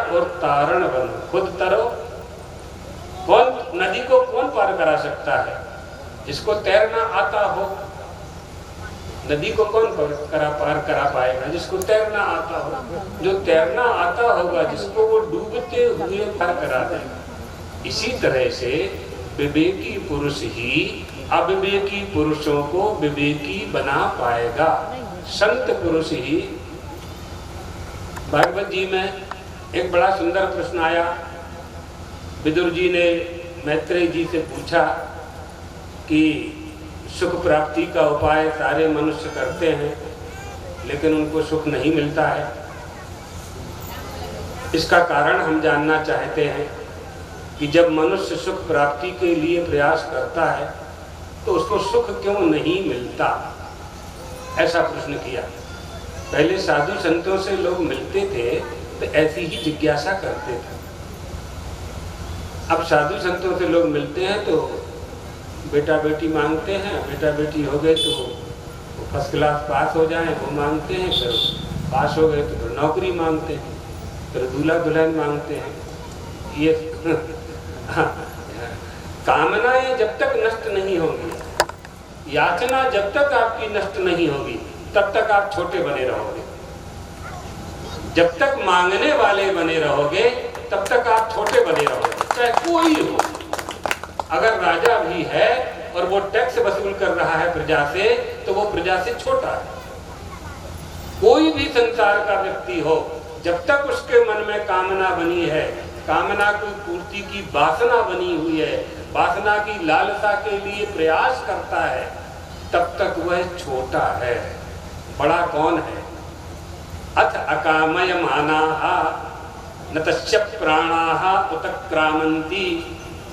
और तारण बनो। खुद तरो। कौन नदी को कौन पार करा सकता है? जिसको तैरना आता हो। नदी को कौन पार करा पाएगा? जिसको तैरना आता हो। जो तैरना आता होगा जिसको, वो डूबते हुए पार करा देगा। इसी तरह से विवेकी पुरुष ही अविवेकी पुरुषों को विवेकी बना पाएगा। संत पुरुष ही। भागवत जी में एक बड़ा सुंदर प्रश्न आया। विदुर जी ने मैत्रेय जी से पूछा कि सुख प्राप्ति का उपाय सारे मनुष्य करते हैं लेकिन उनको सुख नहीं मिलता है। इसका कारण हम जानना चाहते हैं कि जब मनुष्य सुख प्राप्ति के लिए प्रयास करता है तो उसको सुख क्यों नहीं मिलता? ऐसा प्रश्न किया। पहले साधु संतों से लोग मिलते थे तो ऐसी ही जिज्ञासा करते थे। अब साधु संतों से लोग मिलते हैं तो बेटा बेटी मांगते हैं। बेटा बेटी हो गए तो फर्स्ट क्लास पास हो जाएं वो मांगते हैं। फिर पास हो गए तो फिर नौकरी मांगते हैं। फिर दूल्हा दुल्हन मांगते हैं। ये कामनाएं जब तक नष्ट नहीं होंगी, याचना जब तक आपकी नष्ट नहीं होगी, तब तक आप छोटे बने रहोगे। जब तक मांगने वाले बने रहोगे तब तक आप छोटे बने रहोगे। चाहे कोई हो, अगर राजा भी है और वो टैक्स वसूल कर रहा है प्रजा से, तो वो प्रजा से छोटा है। कोई भी संसार का व्यक्ति हो, जब तक उसके मन में कामना बनी है, कामना की पूर्ति की वासना बनी हुई है, वासना की लालसा के लिए प्रयास करता है, तब तक वह छोटा है। बड़ा कौन है? अथ अकामय मानाहा न तस्य प्राणाहा उत्क्रामन्ति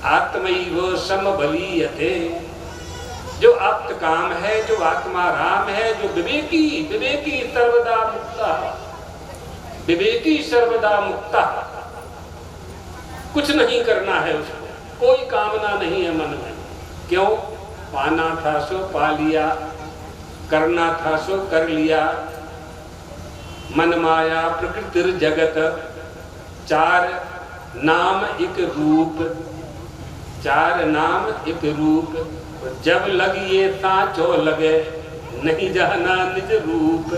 आत्मैव समबलीयते। जो आप्त काम है, जो आत्मा राम है, जो विवेकी विवेकी सर्वदा मुक्ता, विवेकी सर्वदा मुक्ता। कुछ नहीं करना है उसको, कोई कामना नहीं है मन में। क्यों? पाना था सो पा लिया, करना था सो कर लिया। मन माया प्रकृति जगत चार नाम एक रूप, चार नाम एक रूप। जब लगिए सांचो लगे, नहीं जाना निज रूप।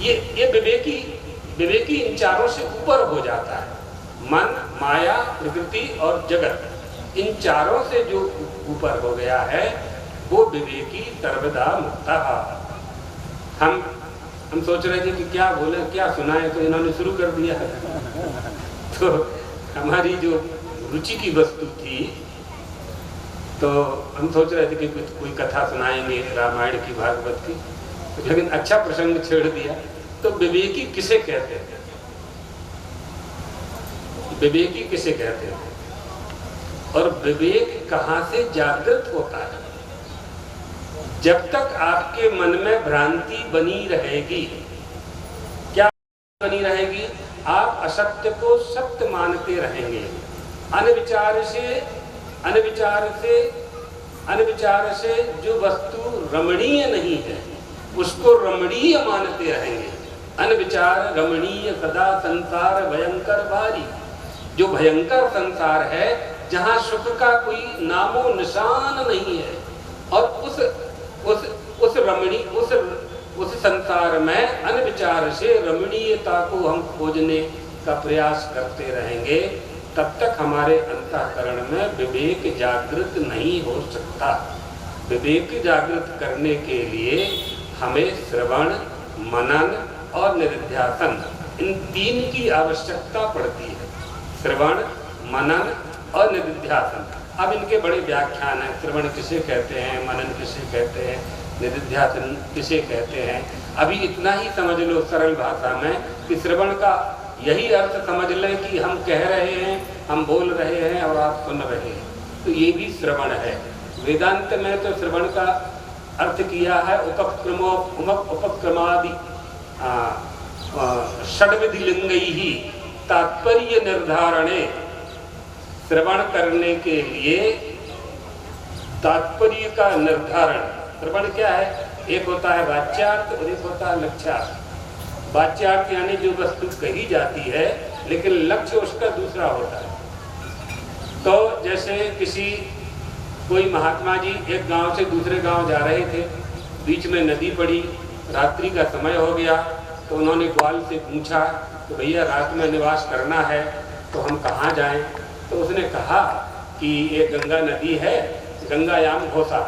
ये विवेकी इन चारों से ऊपर हो जाता है। मन, माया, प्रकृति और जगत, इन चारों से जो ऊपर हो गया है वो विवेकी सर्वदा मुक्ता। हम सोच रहे थे कि क्या बोले, क्या सुनाए, तो इन्होंने शुरू कर दिया। तो हमारी जो रुचि की वस्तु थी, तो हम सोच रहे थे कि कोई कथा सुनाएंगे रामायण की, भागवत की, लेकिन अच्छा प्रसंग छेड़ दिया। तो विवेकी किसे कहते हैं? विवेकी किसे कहते हैं? और विवेक कहाँ से जागृत होता है? जब तक आपके मन में भ्रांति बनी रहेगी। क्या बनी रहेगी? आप असत्य को सत्य मानते रहेंगे। अनविचार से जो वस्तु रमणीय नहीं है उसको रमणीय मानते रहेंगे। अनविचार रमणीय सदा संसार भयंकर भारी। जो भयंकर संसार है, जहाँ सुख का कोई नामो निशान नहीं है, और उस संसार में अनविचार से रमणीयता को हम खोजने का प्रयास करते रहेंगे, तब तक हमारे अंतःकरण में विवेक जागृत नहीं हो सकता। विवेक जागृत करने के लिए हमें श्रवण, मनन और निधिध्यासन, इन तीन की आवश्यकता पड़ती है। श्रवण, मनन और निधिध्यासन। अब इनके बड़े व्याख्यान हैं। श्रवण किसे कहते हैं, मनन किसे कहते हैं, निधिध्यासन किसे कहते हैं। अभी इतना ही समझ लो सरल भाषा में कि श्रवण का यही अर्थ समझ लें कि हम कह रहे हैं, हम बोल रहे हैं और आप सुन रहे हैं, तो ये भी श्रवण है। वेदांत में तो श्रवण का अर्थ किया है उपक्रमादि षड्विधि लिंगैहि तात्पर्य निर्धारणे। श्रवण करने के लिए तात्पर्य का निर्धारण। श्रवण क्या है? एक होता है वाच्यार्थ और एक होता है लक्ष्यार्थ। वाच्यार्थ यानी जो वस्तु कही जाती है लेकिन लक्ष्य उसका दूसरा होता है। तो जैसे कोई महात्मा जी एक गांव से दूसरे गांव जा रहे थे, बीच में नदी पड़ी, रात्रि का समय हो गया, तो उन्होंने ग्वाल से पूछा तो भैया रात में निवास करना है तो हम कहाँ जाएं? तो उसने कहा कि ये गंगा नदी है, गंगायाम घोषा,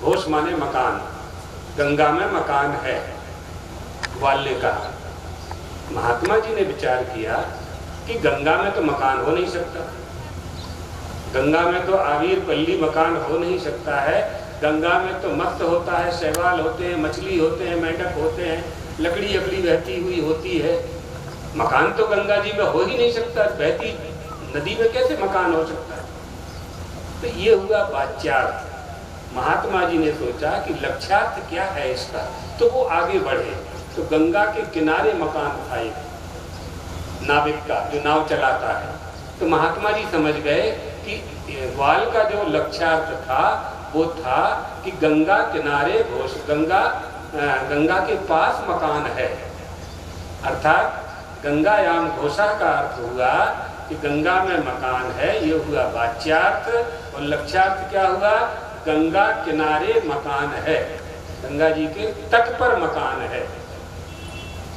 घोष माने मकान, गंगा में मकान है। ग्वाल ने कहा। महात्मा जी ने विचार किया कि गंगा में तो मकान हो नहीं सकता, गंगा में तो आवीर पल्ली मकान हो नहीं सकता है। गंगा में तो मत्स्य होता है, शैवाल होते हैं, मछली होते हैं, मेंढक होते हैं, लकड़ी अकड़ी बहती हुई होती है। मकान तो गंगा जी में हो ही नहीं सकता, बहती नदी में कैसे मकान हो सकता है? तो ये हुआ वाच्यार्थ। महात्मा जी ने सोचा कि लक्ष्यार्थ क्या है इसका, तो वो आगे बढ़े। तो गंगा के किनारे मकान था एक नाविक का, जो नाव चलाता है। तो महात्मा जी समझ गए कि ग्वाल का जो लक्ष्यार्थ था वो था कि गंगा किनारे घोष, गंगा के पास मकान है। अर्थात गंगायाम घोषा का अर्थ हुआ कि गंगा में मकान है, ये हुआ वाच्यार्थ। और लक्ष्यार्थ क्या हुआ? गंगा किनारे मकान है, गंगा जी के तट पर मकान है,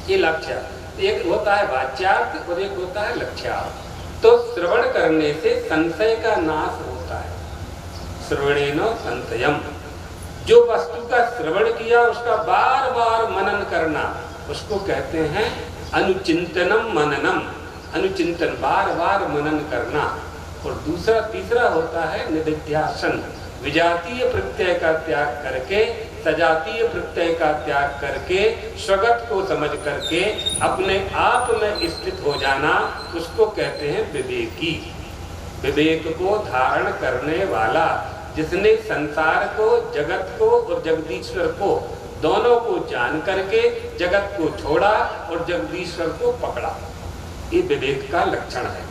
ये लक्ष्यार्थ। एक होता है वाच्यार्थ और एक होता है लक्ष्यार्थ। तो श्रवण करने से संशय का नाश होता है। श्रवणेन संशयम, जो वस्तु का श्रवण किया उसका बार बार मनन करना, उसको कहते हैं अनुचिंतनम मननम। अनुचिंतन, बार बार मनन करना। और दूसरा तीसरा होता है निधिध्यासन, विजातीय प्रत्यय का त्याग करके, सजातीय प्रत्यय का त्याग करके, स्वगत को समझ करके अपने आप में स्थित हो जाना, उसको कहते हैं विवेकी। विवेक को धारण करने वाला, जिसने संसार को, जगत को और जगदीश्वर को दोनों को जान करके जगत को छोड़ा और जगदीश्वर को पकड़ा, ये विवेक का लक्षण है।